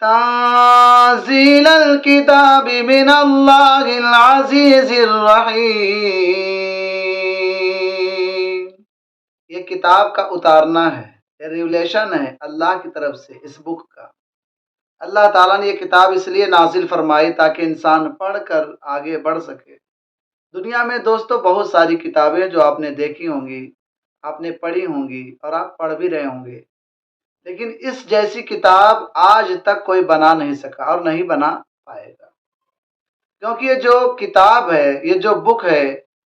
تنزیل الکتاب من اللہ العزیز الرحیم، یہ کتاب کا اتارنا ہے، یہ ریولیشن ہے اللہ کی طرف سے اس بک کا۔ اللہ تعالیٰ نے یہ کتاب اس لیے نازل فرمائی تاکہ انسان پڑھ کر آگے بڑھ سکے۔ دنیا میں دوستو بہت ساری کتابیں جو آپ نے دیکھی ہوں گی، آپ نے پڑھی ہوں گی اور آپ پڑھ بھی رہے ہوں گے، لیکن اس جیسی کتاب آج تک کوئی بنا نہیں سکا اور نہیں بنا پائے گا، کیونکہ یہ جو کتاب ہے، یہ جو بک ہے،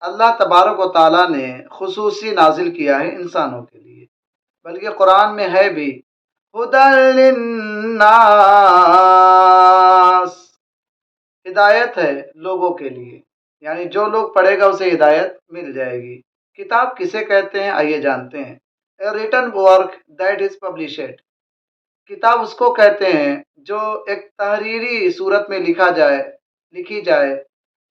اللہ تبارک و تعالیٰ نے خصوصی نازل کیا ہے انسانوں کے لیے، بلکہ قرآن میں ہے بھی ہدی للناس، ہدایت ہے لوگوں کے لیے، یعنی جو لوگ پڑھے گا اسے ہدایت مل جائے گی۔ کتاب کسے کہتے ہیں آئیے جانتے ہیں۔ A written work that is published, کتاب اس کو کہتے ہیں جو ایک تحریری صورت میں لکھی جائے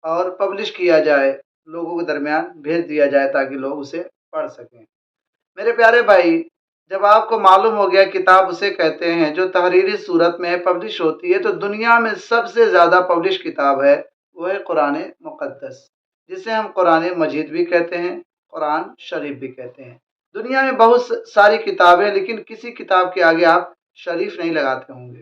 اور پبلش کیا جائے، لوگوں کے درمیان بھیج دیا جائے تاکہ لوگ اسے پڑھ سکیں۔ میرے پیارے بھائی، جب آپ کو معلوم ہو گیا کتاب اسے کہتے ہیں جو تحریری صورت میں پبلش ہوتی ہے، تو دنیا میں سب سے زیادہ پبلش کتاب ہے وہ ہے قرآن مقدس، جسے ہم قرآن مجید بھی کہتے ہیں، قرآن شریف بھی کہتے ہیں۔ دنیا میں بہت ساری کتابیں، لیکن کسی کتاب کے آگے آپ شریف نہیں لگاتے ہوں گے۔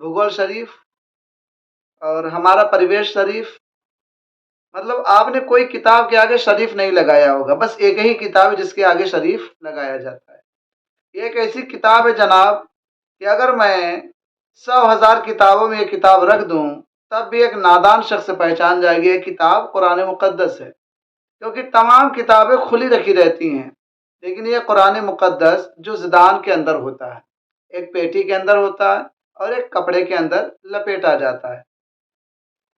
بھگول شریف اور ہمارا پریویش شریف، مطلب آپ نے کوئی کتاب کے آگے شریف نہیں لگایا ہوگا، بس ایک ہی کتاب ہے جس کے آگے شریف لگایا جاتا ہے۔ یہ ایک ایسی کتاب ہے جناب کہ اگر میں 100,000 کتابوں میں یہ کتاب رکھ دوں تب بھی ایک نادان شخص پہچان جائے گی یہ کتاب قرآن مقدس ہے، کیونکہ تمام کتابیں کھلی رکھی رہتی ہیں، لیکن یہ قرآن مقدس جزدان کے اندر ہوتا ہے، ایک پیٹی کے اندر ہوتا ہے اور ایک کپڑے کے اندر لپیٹا جاتا ہے،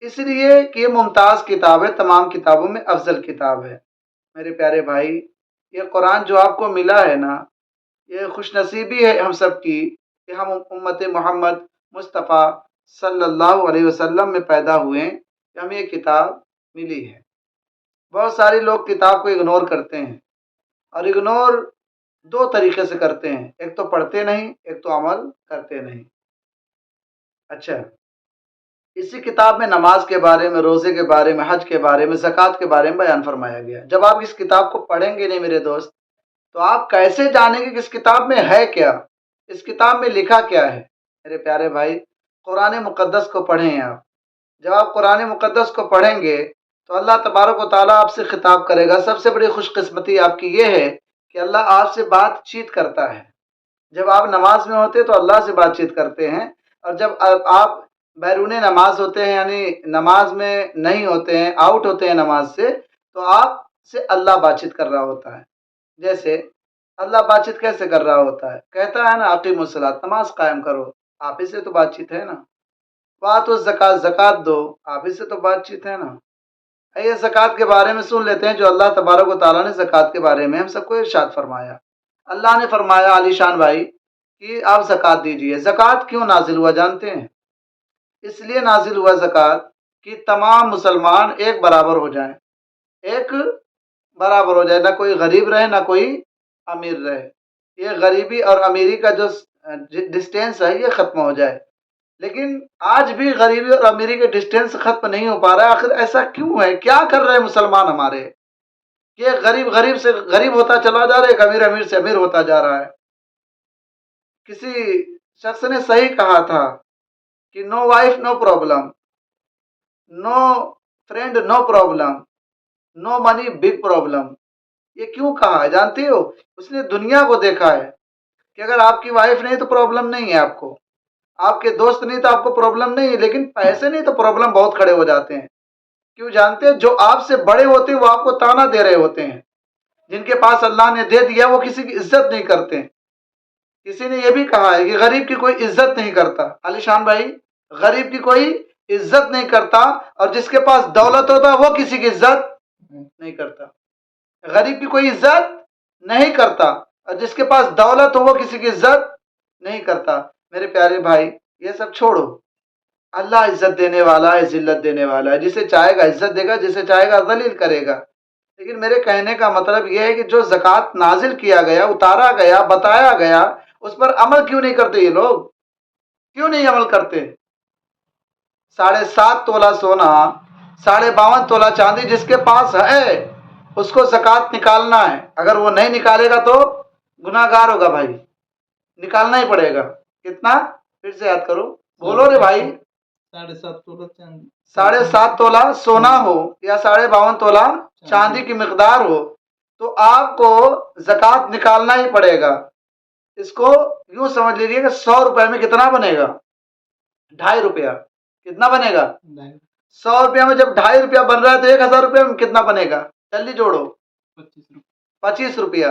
اس لیے کہ یہ ممتاز کتاب ہے، تمام کتابوں میں افضل کتاب ہے۔ میرے پیارے بھائی، یہ قرآن جو آپ کو ملا ہے نا، یہ خوش نصیبی ہے ہم سب کی کہ ہم امت محمد مصطفیٰ صلی اللہ علیہ وسلم میں پیدا ہوئے ہیں کہ ہمیں یہ کتاب ملی ہے۔ بہت سارے لوگ کتاب کو اگنور کرتے ہیں، اور اگنور دو طریقے سے کرتے ہیں، ایک تو پڑھتے نہیں، ایک تو عمل کرتے نہیں۔ اچھا، اسی کتاب میں نماز کے بارے میں، روزے کے بارے میں، حج کے بارے میں، زکوٰۃ کے بارے میں بیان فرمایا گیا۔ جب آپ اس کتاب کو پڑھیں گے نہیں میرے دوست، تو آپ کیسے جانیں گے کہ اس کتاب میں ہے کیا، اس کتاب میں لکھا کیا ہے؟ میرے پیارے بھائی، قرآن مقدس کو پڑھیں آپ۔ جب آپ قرآن مقدس کو پڑھیں گے تو اللہ تبارک و تعالیٰ آپ سے خطاب کرے گا۔ سب سے بڑی خوش قسمتی آپ کی یہ ہے کہ اللہ آپ سے بات چیت کرتا ہے۔ جب آپ نماز میں ہوتے تو اللہ سے بات چیت کرتے ہیں، اور جب آپ بیرون نماز ہوتے ہیں، یعنی نماز میں نہیں ہوتے ہیں، آؤٹ ہوتے ہیں نماز سے، تو آپ سے اللہ بات چیت کر رہا ہوتا ہے۔ جیسے اللہ بات چیت کیسے کر رہا ہوتا ہے؟ کہتا ہے نا اقیموا الصلاۃ، نماز قائم کرو، آپ ہی سے تو بات چیت ہے نا۔ وآتوا الزکوٰۃ، زکوٰۃ دو، آپ ہی سے تو بات چیت ہے نا۔ یہ زکوٰۃ کے بارے میں سن لیتے ہیں جو اللہ تبارک و تعالیٰ نے زکوٰۃ کے بارے میں ہم سب کو ارشاد فرمایا۔ اللہ نے فرمایا علی شان بھائی کہ آپ زکوٰۃ دیجئے۔ زکوٰۃ کیوں نازل ہوا جانتے ہیں؟ اس لیے نازل ہوا زکوٰۃ کہ تمام مسلمان ایک برابر ہو جائیں، ایک برابر ہو جائے، نہ کوئی غریب رہے نہ کوئی امیر رہے، یہ غریبی اور امیری کا جو ڈسٹینس ہے یہ ختم ہو جائے۔ لیکن آج بھی غریبی اور امیری کے ڈسٹینس ختم نہیں ہو پا رہا ہے۔ آخر ایسا کیوں ہے؟ کیا کر رہے ہیں مسلمان ہمارے کہ غریب غریب سے غریب ہوتا چلا جا رہا ہے، ایک امیر امیر سے امیر ہوتا جا رہا ہے؟ کسی شخص نے صحیح کہا تھا کہ نو وائف نو پرابلم، نو فرینڈ نو پرابلم، نو منی بگ پرابلم۔ یہ کیوں کہا ہے جانتے ہو؟ اس نے دنیا کو دیکھا ہے کہ اگر آپ کی وائف نہیں تو پرابلم نہیں ہے، آپ کے دوست نہیں تو آپ کو پرابلم نہیں ہے، لیکن پیسے نہیں تو پرابلم بہت کھڑے ہو جاتے ہیں۔ کیوں جانتے ہیں؟ جو آپ سے بڑے ہوتے ہیں وہ آپ کو تانا دے رہے ہوتے ہیں، جن کے پاس اللہ نے دے دیا وہ کسی کی عزت نہیں کرتے۔ کسی نے یہ بھی کہا ہے کہ غریب کی کوئی عزت نہیں کرتا۔ علی شان بھائی، غریب کی کوئی عزت نہیں کرتا، اور جس کے پاس دولت ہوتا ہے وہ کسی کی عزت نہیں کرتا۔ غریب کی کوئی عزت نہیں کرتا، اور جس کے پاس دولت ہو وہ کسی کی عزت نہیں کرتا۔ میرے پیارے بھائی، یہ سب چھوڑو، اللہ عزت دینے والا ہے، ذلت دینے والا ہے، جسے چاہے گا عزت دے گا، جسے چاہے گا ذلیل کرے گا۔ لیکن میرے کہنے کا مطلب یہ ہے کہ جو زکوٰۃ نازل کیا گیا، اتارا گیا، بتایا گیا، اس پر عمل کیوں نہیں کرتے یہ لوگ؟ کیوں نہیں عمل کرتے؟ 7.5 تولہ سونا، 52 تولہ چاندی جس کے پاس ہے اس کو زکوٰۃ نکالنا ہے، اگر وہ نہیں نکالے گا تو گناہ گار ہوگا بھائی، نکالنا ہی پڑے گا۔ کتنا؟ پھر سے یاد کرو، بولو رے بھائی۔ 7.5 تولہ چاندی، 7.5 تولہ سونا ہو یا 52 تولہ چاندی کی مقدار ہو تو آپ کو زکوٰۃ نکالنا ہی پڑے گا۔ اس کو یوں سمجھ لیجیے کہ 100 روپے میں کتنا بنے گا؟ 2.5 روپیہ۔ کتنا بنے گا؟ 100 روپیہ میں جب 2.5 روپیہ بن رہا ہے تو 1000 روپیہ میں کتنا بنے گا؟ جلدی جوڑو۔ 25 روپیہ۔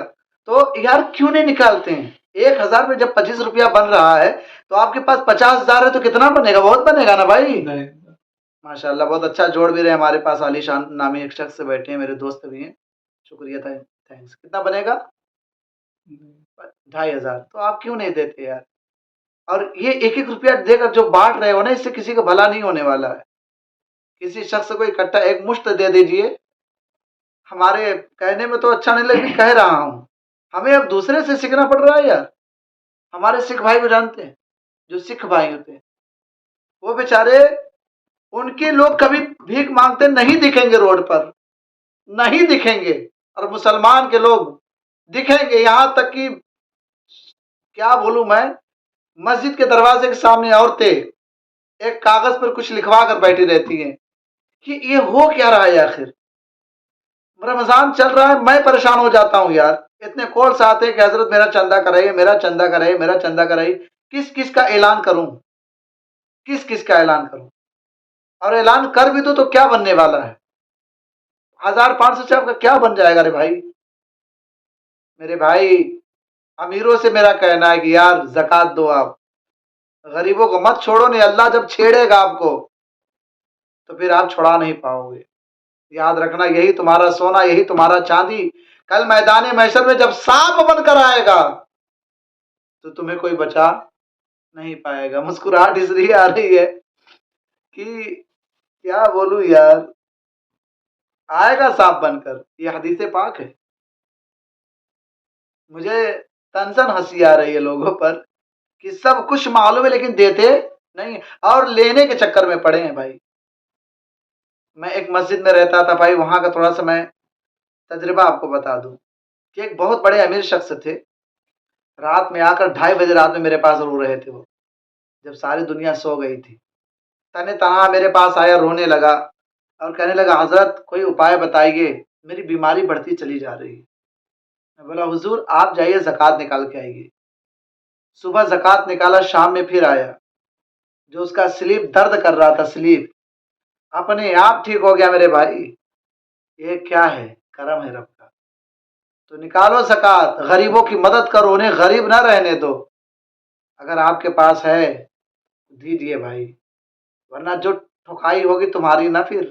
تو یار کیوں نہیں نکالتے ہیں؟ 1000 میں جب 25 روپیہ بن رہا ہے تو آپ کے پاس 50,000 ہے تو کتنا بنے گا؟ بہت بنے گا نا بھائی۔ ماشاء اللہ بہت اچھا جوڑ بھی رہے۔ ہمارے پاس علی شان نامی ایک شخص سے بیٹھے ہیں، میرے دوست بھی ہیں، شکریہ تھا، تھینکس۔ کتنا بنے گا؟ 2,500۔ تو آپ کیوں نہیں دیتے یار؟ اور یہ 1 روپیہ دے کر جو بانٹ رہے ہو نا، اس سے کسی کا بھلا نہیں ہونے والا ہے۔ کسی شخص کو اکٹھا ایک مشت دے دیجئے۔ ہمارے کہنے میں تو اچھا نہیں لگتا، کہہ رہا ہوں، ہمیں اب دوسرے سے سیکھنا پڑ رہا ہے یار۔ ہمارے سکھ بھائی کو جانتے ہیں، جو سکھ بھائی ہوتے ہیں وہ بیچارے، ان کے لوگ کبھی بھیک مانگتے نہیں دکھیں گے روڈ پر، نہیں دکھیں گے، اور مسلمان کے لوگ دکھیں گے۔ یہاں تک کہ کیا بولوں میں، مسجد کے دروازے کے سامنے عورتیں ایک کاغذ پر کچھ لکھوا کر بیٹھی رہتی ہیں کہ یہ ہو کیا رہا ہے آخر؟ رمضان چل رہا ہے، میں پریشان ہو جاتا ہوں یار، اتنے کالس آتے ہیں کہ حضرت میرا چندہ کرائیے، میرا چندہ کرائیے، میرا چندہ کرائیے۔ کس کس کا اعلان کروں؟ کس کس کا اعلان کروں؟ اور اعلان کر بھی دو تو کیا بننے والا ہے؟ 1500 سے آپ کا کیا بن جائے گا رے بھائی؟ میرے بھائی امیروں سے میرا کہنا ہے کہ یار زکوٰۃ دو، آپ غریبوں کو مت چھوڑو، نہیں اللہ جب چھیڑے گا آپ کو تو پھر آپ چھڑا نہیں پاؤ گے۔ یاد رکھنا، یہی تمہارا سونا، یہی تمہارا چاندی کل میدان محشر میں جب سانپ بن کر آئے گا تو تمہیں کوئی بچا نہیں پائے گا۔ مسکراہٹ اس لیے آ رہی ہے کہ کیا بولوں یار، آئے گا سانپ بن کر، یہ حدیث پاک ہے۔ مجھے تنزن ہنسی آ رہی ہے لوگوں پر کہ سب کچھ معلوم ہے لیکن دیتے نہیں، اور لینے کے چکر میں پڑے ہیں بھائی۔ میں ایک مسجد میں رہتا تھا بھائی، وہاں کا تھوڑا سا میں تجربہ آپ کو بتا دوں کہ ایک بہت بڑے امیر شخص تھے، رات میں آ کر 2:30 بجے رات میں میرے پاس رو رہے تھے وہ، جب ساری دنیا سو گئی تھی۔ تنے تنہا میرے پاس آیا، رونے لگا اور کہنے لگا حضرت کوئی اپائے بتائیے، میری بیماری بڑھتی چلی جا رہی ہے۔ میں بولا حضور آپ جائیے زکوٰۃ نکال کے آئیے۔ صبح زکوٰۃ نکالا، شام میں پھر آیا، جو اس کا سلیپ درد کر رہا تھا، سلیپ اپنے آپ ٹھیک ہو گیا۔ میرے بھائی یہ کیا ہے؟ کرم ہے رب کا۔ تو نکالو زکوٰۃ، غریبوں کی مدد کرو، انہیں غریب نہ رہنے دو۔ اگر آپ کے پاس ہے دیجیے بھائی، ورنہ جو ٹھکائی ہوگی تمہاری نہ، پھر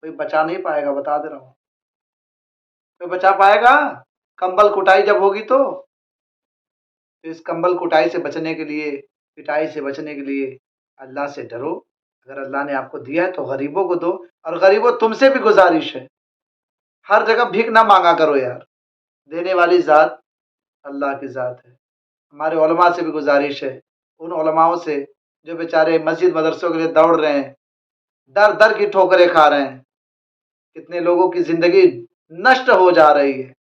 کوئی بچا نہیں پائے گا، بتا دے رہا ہوں، کوئی بچا پائے گا؟ کمبل کٹائی جب ہوگی تو اس کمبل کٹائی سے بچنے کے لیے، پٹائی سے بچنے کے لیے اللہ سے ڈرو۔ اگر اللہ نے آپ کو دیا ہے تو غریبوں کو دو، اور غریبوں تم سے بھی گزارش ہے، ہر جگہ بھیک نہ مانگا کرو یار، دینے والی ذات اللہ کی ذات ہے۔ ہمارے علماء سے بھی گزارش ہے، ان علماؤں سے جو بیچارے مسجد مدرسوں کے لیے دوڑ رہے ہیں، در در کی ٹھوکریں کھا رہے ہیں، کتنے لوگوں کی زندگی نشٹ ہو جا رہی ہے،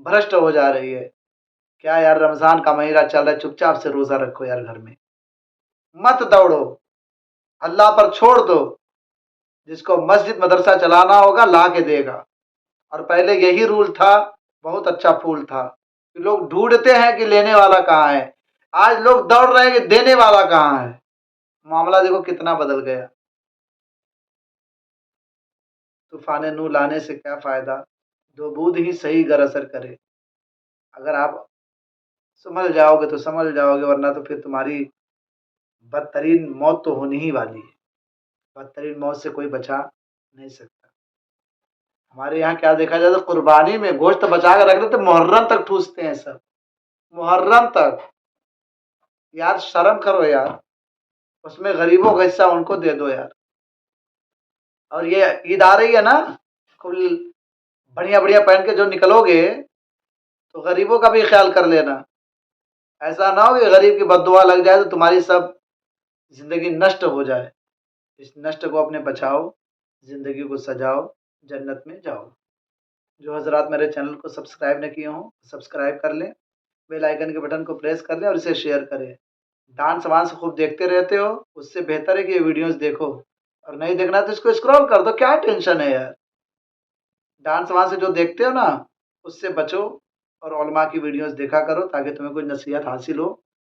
بھرشٹ ہو جا رہی ہے۔ کیا یار، رمضان کا مہینہ چل رہا ہے، چپ چاپ سے روزہ رکھو یار، گھر میں مت دوڑو، اللہ پر چھوڑ دو۔ جس کو مسجد مدرسہ چلانا ہوگا لا کے دے گا، اور پہلے یہی رول تھا، بہت اچھا پھول تھا کہ لوگ ڈھونڈتے ہیں کہ لینے والا کہاں ہے، آج لوگ دوڑ رہے ہیں کہ دینے والا کہاں ہے۔ معاملہ دیکھو کتنا بدل گیا۔ طوفان نو لانے سے کیا فائدہ، دو بوند ہی صحیح گر اثر کرے۔ اگر آپ سمجھ جاؤ گے تو سمجھ جاؤ گے، ورنہ تو پھر تمہاری بدترین موت تو ہونی ہی والی ہے۔ بدترین موت سے کوئی بچا نہیں سکتا۔ ہمارے یہاں کیا دیکھا جائے تو قربانی میں گوشت بچا کے رکھ لیتے، محرم تک ٹھوستے ہیں سب، محرم تک۔ یار شرم کرو یار، اس میں غریبوں کا حصہ ان کو دے دو یار۔ اور یہ عید آ رہی ہے نا، کل بڑھیا بڑھیا پہن کے جو نکلو گے تو غریبوں کا بھی خیال کر لینا۔ ایسا نہ ہو کہ غریب کی بددعا لگ جائے تو تمہاری سب زندگی نشٹ ہو جائے. اس نشٹ کو اپنے بچاؤ، زندگی کو سجاؤ، جنت میں جاؤ. جو حضرات میرے چینل کو سبسکرائب نہ کیے ہوں سبسکرائب کر لیں، بیل آئیکن کے بٹن کو پریس کر لیں اور اسے شیئر کریں. ڈانس وانس خوب دیکھتے رہتے ہو، اس سے بہتر ہے کہ یہ ویڈیوز دیکھو، اور نہیں دیکھنا تو اس کو اسکرول کر دو. کیا ٹینشن ہے یار؟ ڈانس وہاں سے جو دیکھتے ہو نا اس سے بچو، اور علماء کی ویڈیوز دیکھا کرو تاکہ تمہیں کوئی نصیحت حاصل ہو.